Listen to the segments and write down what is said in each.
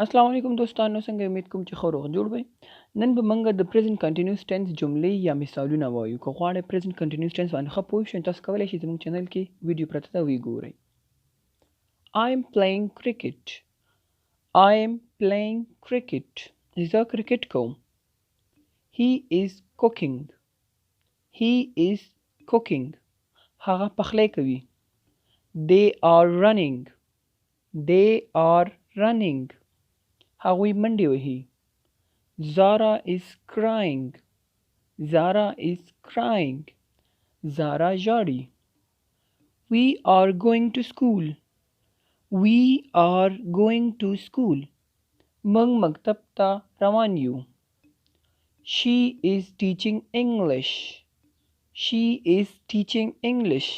السلام علیکم دوستانو، څنګه امید کوم چې ښه روغ جوړ وئ. نن به موږ د پریزنټ کنټینیوس ټینس جملې یا مثالونه وایو. که غواړئ پریزنټ کنټینیوس ټینس باندې ښه پوه شئ، تاسو کولی شئ زموږ چینل کې ویډیو پرته ده ویې ګورئ. I am playing cricket. I am playing cricket. زه کرکټ کوم. He is cooking. He is cooking. هغه پخلی کوي. They are running. They are running. هغوی منډې وهي. Zara is crying. Zara is crying. Zara ژاړي. We are going to school. We are going to school. موږ مکتب ته روان یو. She is teaching English. She is teaching English.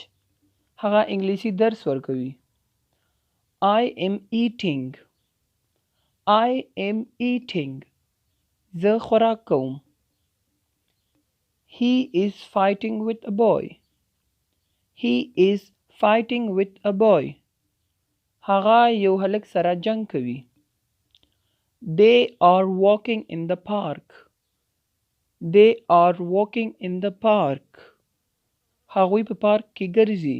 هغه انګلیسي درس ورکوي. I am eating. I am eating. زه خوراک کوم. He is fighting with a boy. He is fighting with a boy. هغه یو هلک سره جنگ کوي. They are walking in the park. They are walking in the park. هغوی په پارک کې ګرځي.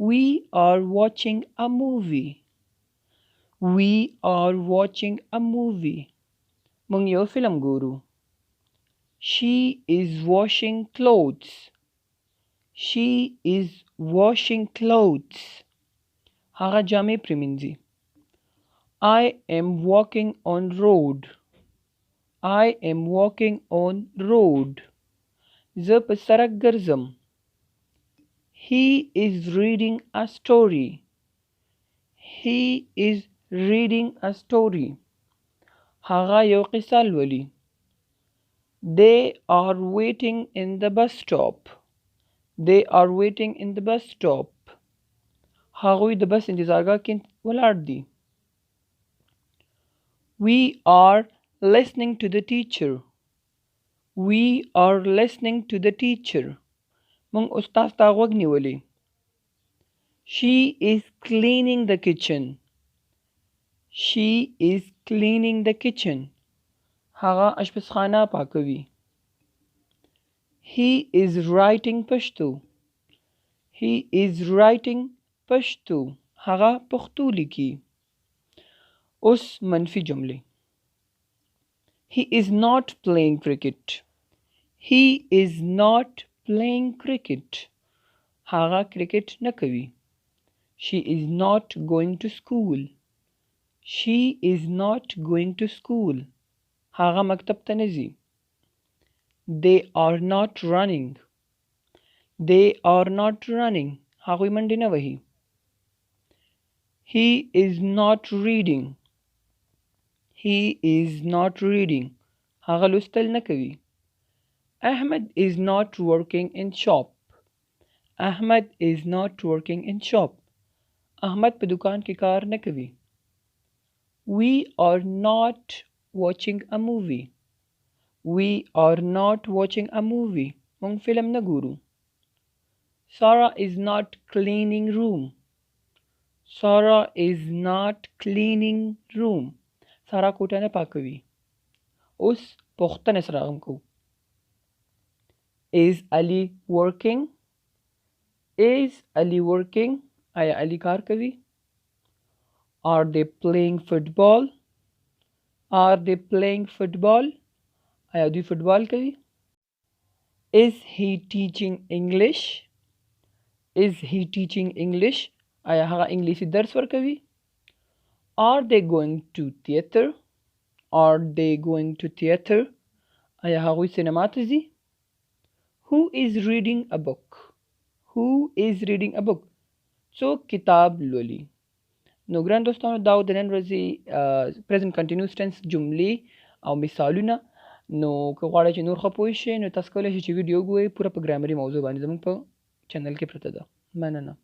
We are watching a movie. We are watching a movie. موږ یو فلم ګورو. She is washing clothes. She is washing clothes. هغه جامې پریمنځي. I am walking on road. I am walking on road. زه په سړک ګرځم. He is reading a story. He is reading a story. هغه یو قصه لولي. They are waiting in the bus stop. They are waiting in the bus stop. هغوی د بس انتظارګاه کې ولاړ دي. We are listening to the teacher. We are listening to the teacher. موږ استاد ته غوږ نیولې. She is cleaning the kitchen. She is cleaning the kitchen. هغه اشپزخانه پاکوي. He is writing Pashto. He is writing Pashto. هغه پښتو لیکي. اوس منفي جملې. He is not playing cricket. He is not playing cricket. هغه کرکټ نه کوي. She is not going to school. She is not going to school. هغه مکتب ته نه ځي. They are not running. They are not running. هغوی منډې نه وهي. He is not reading. He is not reading. هغه لوستل نه کوي. Ahmed is not working in shop. Ahmed is not working in shop. احمد په دکان کې کار نه کوي. We are not watching a movie. We are not watching a movie. موږ فلم نه ګورو. Sarah is not cleaning room. Sarah is not cleaning room. سارا کوټه نه پاکوي. اوس پوښتنه سره هم کوو. Is Ali working? Is Ali working? آیا علی کار کوي؟ Are they playing football? Are they playing football? آیا دوی فوټبال کوي؟ Is he teaching English? Is he teaching English? آیا هغه انګلیسي درس ورکوي؟ Are they going to theater? Are they going to theater? آیا هغوی سینما ته ځي؟ Who is reading a book? Who is reading a book? څوک کتاب لولي؟ نو ګران دوستانو، دا د نن ورځې پریزنټ کنټینیوس ټینس جملې او مثالونه. نو که غواړئ چې نور ښه پوه شئ، نو تاسو کولی شئ چې ویډیو وګورئ. پوره په ګرامري موضوع باندې زموږ په چینل کې پرته ده. مننه.